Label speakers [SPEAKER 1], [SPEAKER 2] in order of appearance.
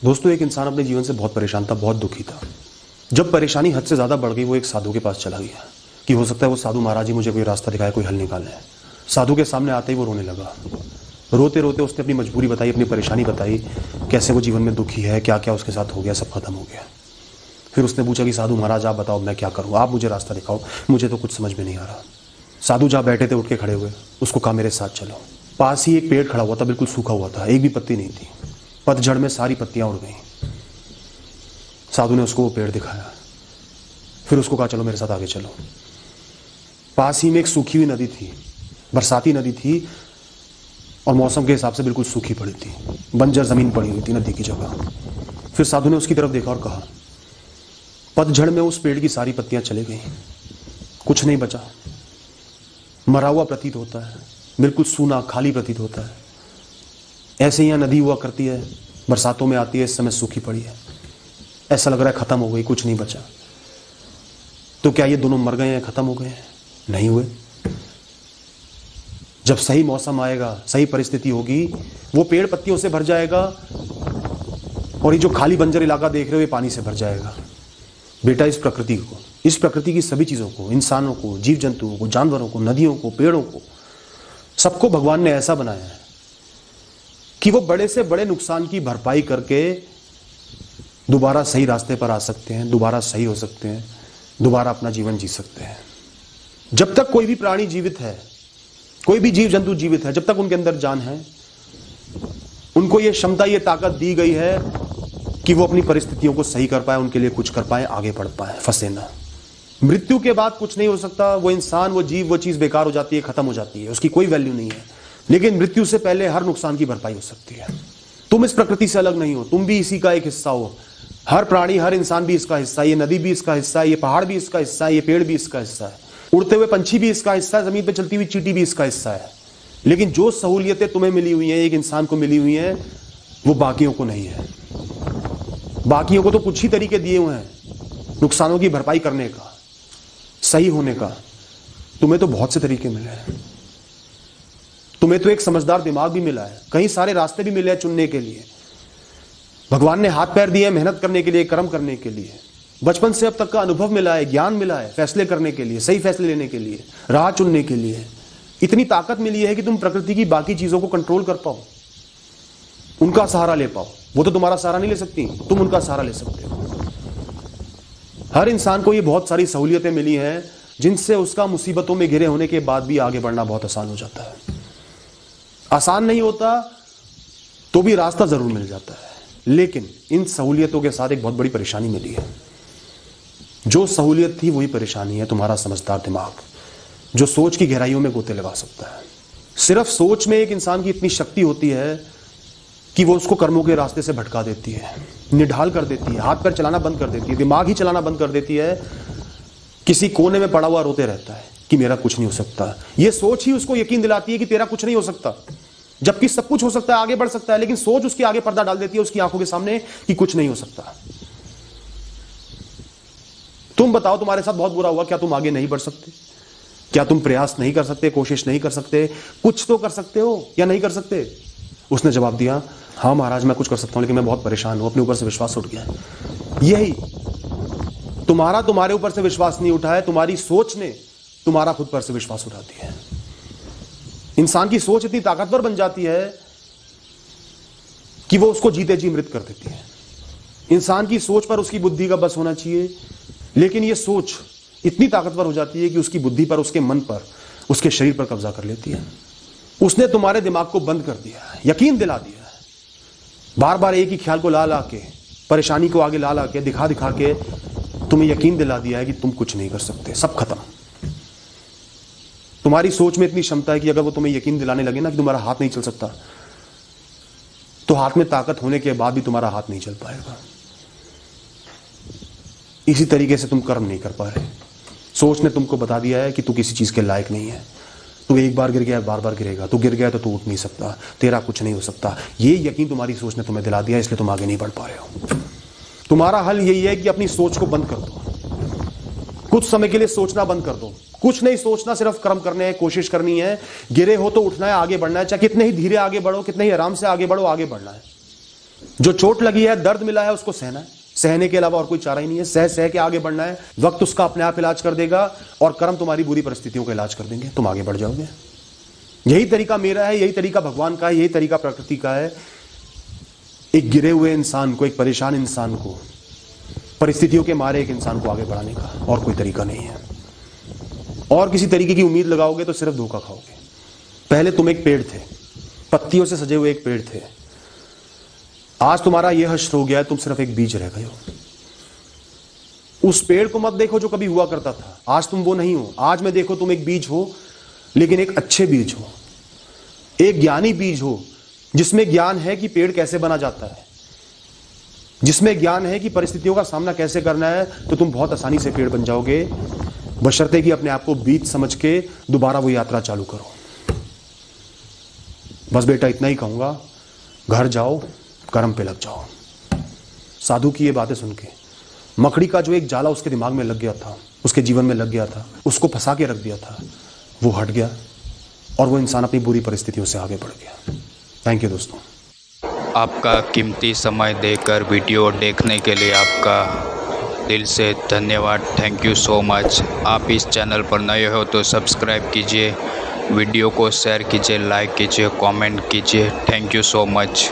[SPEAKER 1] दोस्तों, एक इंसान अपने जीवन से बहुत परेशान था, बहुत दुखी था। जब परेशानी हद से ज़्यादा बढ़ गई, वो एक साधु के पास चला गया कि हो सकता है वो साधु महाराज ही मुझे कोई रास्ता दिखाए, कोई हल निकाले। साधु के सामने आते ही वो रोने लगा। रोते रोते उसने अपनी मजबूरी बताई, अपनी परेशानी बताई, कैसे वो जीवन में दुखी है, क्या क्या उसके साथ हो गया, सब खत्म हो गया। फिर उसने पूछा कि साधु महाराज आप बताओ मैं क्या करूँ, आप मुझे रास्ता दिखाओ, मुझे तो कुछ समझ में नहीं आ रहा। साधु जहाँ बैठे थे उठ के खड़े हुए, उसको कहा मेरे साथ चलो। पास ही एक पेड़ खड़ा हुआ था, बिल्कुल सूखा हुआ था, एक भी पत्ती नहीं थी। पतझड़ में सारी पत्तियां उड़ गईं। साधु ने उसको वो पेड़ दिखाया, फिर उसको कहा चलो मेरे साथ आगे चलो। पास ही में एक सूखी हुई नदी थी, बरसाती नदी थी और मौसम के हिसाब से बिल्कुल सूखी पड़ी थी, बंजर जमीन पड़ी हुई थी नदी की जगह। फिर साधु ने उसकी तरफ देखा और कहा, पतझड़ में उस पेड़ की सारी पत्तियां चली गई, कुछ नहीं बचा, मरा हुआ प्रतीत होता है, बिल्कुल सूना खाली प्रतीत होता है। ऐसे यहाँ नदी हुआ करती है, बरसातों में आती है, इस समय सूखी पड़ी है, ऐसा लग रहा है खत्म हो गई, कुछ नहीं बचा। तो क्या ये दोनों मर गए हैं, खत्म हो गए हैं? नहीं हुए। जब सही मौसम आएगा, सही परिस्थिति होगी, वो पेड़ पत्तियों से भर जाएगा और ये जो खाली बंजर इलाका देख रहे हो ये पानी से भर जाएगा। बेटा, इस प्रकृति की सभी चीजों को, इंसानों को, जीव जंतुओं को, जानवरों को, नदियों को, पेड़ों को, सबको भगवान ने ऐसा बनाया है कि वो बड़े से बड़े नुकसान की भरपाई करके दोबारा सही रास्ते पर आ सकते हैं, दोबारा सही हो सकते हैं, दोबारा अपना जीवन जी सकते हैं। जब तक कोई भी प्राणी जीवित है, कोई भी जीव जंतु जीवित है, जब तक उनके अंदर जान है, उनको ये क्षमता, ये ताकत दी गई है कि वो अपनी परिस्थितियों को सही कर पाए, उनके लिए कुछ कर पाए, आगे बढ़ पाए, फंसे ना। मृत्यु के बाद कुछ नहीं हो सकता। वो इंसान, वो जीव, वो चीज बेकार हो जाती है, खत्म हो जाती है, उसकी कोई वैल्यू नहीं है। लेकिन मृत्यु से पहले हर नुकसान की भरपाई हो सकती है। तुम इस प्रकृति से अलग नहीं हो, तुम भी इसी का एक हिस्सा हो। हर प्राणी, हर इंसान भी इसका हिस्सा है, ये नदी भी इसका हिस्सा है, ये पहाड़ भी इसका हिस्सा है, ये पेड़ भी इसका हिस्सा है, उड़ते हुए पंछी भी इसका हिस्सा है, जमीन पे चलती हुई चींटी भी इसका हिस्सा है। लेकिन जो सहूलियतें तुम्हें मिली हुई हैं, एक इंसान को मिली हुई हैं, वो बाकियों को नहीं है। बाकियों को तो कुछ ही तरीके दिए हुए हैं नुकसानों की भरपाई करने का, सही होने का। तुम्हें तो बहुत से तरीके मिले हैं। तुम्हें तो एक समझदार दिमाग भी मिला है, कई सारे रास्ते भी मिले हैं चुनने के लिए। भगवान ने हाथ पैर दिए मेहनत करने के लिए, कर्म करने के लिए। बचपन से अब तक का अनुभव मिला है, ज्ञान मिला है, फैसले करने के लिए, सही फैसले लेने के लिए, राह चुनने के लिए। इतनी ताकत मिली है कि तुम प्रकृति की बाकी चीजों को कंट्रोल कर पाओ, उनका सहारा ले पाओ। वो तो तुम्हारा सहारा नहीं ले सकती, तुम उनका सहारा ले सकते हो। हर इंसान को ये बहुत सारी सहूलियतें मिली हैं जिनसे उसका मुसीबतों में घिरे होने के बाद भी आगे बढ़ना बहुत आसान हो जाता है। आसान नहीं होता तो भी रास्ता जरूर मिल जाता है, लेकिन इन सहूलियतों के साथ एक बहुत बड़ी परेशानी मिली है। जो सहूलियत थी वही परेशानी है, तुम्हारा समझदार दिमाग, जो सोच की गहराइयों में गोते लगा सकता है। सिर्फ सोच में एक इंसान की इतनी शक्ति होती है कि वो उसको कर्मों के रास्ते से भटका देती है, निढाल कर देती है, हाथ पैर चलाना बंद कर देती है, दिमाग ही चलाना बंद कर देती है। किसी कोने में पड़ा हुआ रोते रहता है कि मेरा कुछ नहीं हो सकता। ये सोच ही उसको यकीन दिलाती है कि तेरा कुछ नहीं हो सकता, जबकि सब कुछ हो सकता है, आगे बढ़ सकता है। लेकिन सोच उसके आगे पर्दा डाल देती है, उसकी आंखों के सामने, कि कुछ नहीं हो सकता। तुम बताओ, तुम्हारे साथ बहुत बुरा हुआ, क्या तुम आगे नहीं बढ़ सकते? क्या तुम प्रयास नहीं कर सकते, कोशिश नहीं कर सकते? कुछ तो कर सकते हो या नहीं कर सकते? उसने जवाब दिया, हाँ महाराज मैं कुछ कर सकता हूं, लेकिन मैं बहुत परेशान हूं, अपने ऊपर से विश्वास उठ गया। यही तुम्हारे ऊपर से विश्वास नहीं उठा है, तुम्हारी सोच ने तुम्हारा खुद पर से विश्वास उठा दिया है। इंसान की सोच इतनी ताकतवर बन जाती है कि वो उसको जीते जी मृत कर देती है। इंसान की सोच पर उसकी बुद्धि का बस होना चाहिए, लेकिन ये सोच इतनी ताकतवर हो जाती है कि उसकी बुद्धि पर, उसके मन पर, उसके शरीर पर कब्जा कर लेती है। उसने तुम्हारे दिमाग को बंद कर दिया है, यकीन दिला दिया है, बार बार एक ही ख्याल को ला ला के, परेशानी को आगे ला ला के, दिखा दिखा के तुम्हें यकीन दिला दिया है कि तुम कुछ नहीं कर सकते, सब खत्म। तुम्हारी सोच में इतनी क्षमता है कि अगर वो तुम्हें यकीन दिलाने लगे ना कि तुम्हारा हाथ नहीं चल सकता, तो हाथ में ताकत होने के बाद भी तुम्हारा हाथ नहीं चल पाएगा। इसी तरीके से तुम कर्म नहीं कर पा रहे। सोच ने तुमको बता दिया है कि तू किसी चीज के लायक नहीं है, तू एक बार गिर गया, बार बार गिरेगा, तू गिर गया तो तू उठ नहीं सकता, तेरा कुछ नहीं हो सकता। ये यकीन तुम्हारी सोच ने तुम्हें दिला दिया, इसलिए तुम आगे नहीं बढ़ पा रहे हो। तुम्हारा हल यही है कि अपनी सोच को बंद कर दो, कुछ समय के लिए सोचना बंद कर दो। कुछ नहीं सोचना, सिर्फ कर्म करने हैं, कोशिश करनी है। गिरे हो तो उठना है, आगे बढ़ना है, चाहे कितने ही धीरे आगे बढ़ो, कितने ही आराम से आगे बढ़ो, आगे बढ़ना है। जो चोट लगी है, दर्द मिला है, उसको सहना है, सहने के अलावा और कोई चारा ही नहीं है। सह सह के आगे बढ़ना है। वक्त उसका अपने आप इलाज कर देगा और कर्म तुम्हारी बुरी परिस्थितियों का इलाज कर देंगे, तुम आगे बढ़ जाओगे। यही तरीका मेरा है, यही तरीका भगवान का है, यही तरीका प्रकृति का है। एक गिरे हुए इंसान को, एक परेशान इंसान को, परिस्थितियों के मारे एक इंसान को आगे बढ़ाने का और कोई तरीका नहीं है। और किसी तरीके की उम्मीद लगाओगे तो सिर्फ धोखा खाओगे। पहले तुम एक पेड़ थे, पत्तियों से सजे हुए एक पेड़ थे। आज तुम्हारा यह हश्र हो गया है, तुम सिर्फ एक बीज रह गए हो। उस पेड़ को मत देखो जो कभी हुआ करता था। आज तुम वो नहीं हो। आज में देखो तुम एक बीज हो, लेकिन एक अच्छे बीज हो, एक ज्ञानी बीज हो, जिसमें ज्ञान है कि पेड़ कैसे बना जाता है, जिसमें ज्ञान है कि परिस्थितियों का सामना कैसे करना है। तो तुम बहुत आसानी से पेड़ बन जाओगे, बशर्ते कि अपने आप को बीज समझ के दोबारा वो यात्रा चालू करो। बस बेटा इतना ही कहूंगा, घर जाओ, कर्म पे लग जाओ। साधु की ये बातें सुन के मकड़ी का जो एक जाला उसके दिमाग में लग गया था, उसके जीवन में लग गया था, उसको फंसा के रख दिया था, वो हट गया और वो इंसान अपनी बुरी परिस्थितियों से आगे बढ़ गया। थैंक यू दोस्तों।
[SPEAKER 2] आपका कीमती समय देकर वीडियो देखने के लिए आपका दिल से धन्यवाद। Thank you so much. आप इस चैनल पर नए हो तो सब्सक्राइब कीजिए, वीडियो को शेयर कीजिए, लाइक कीजिए, कमेंट कीजिए। Thank you so much.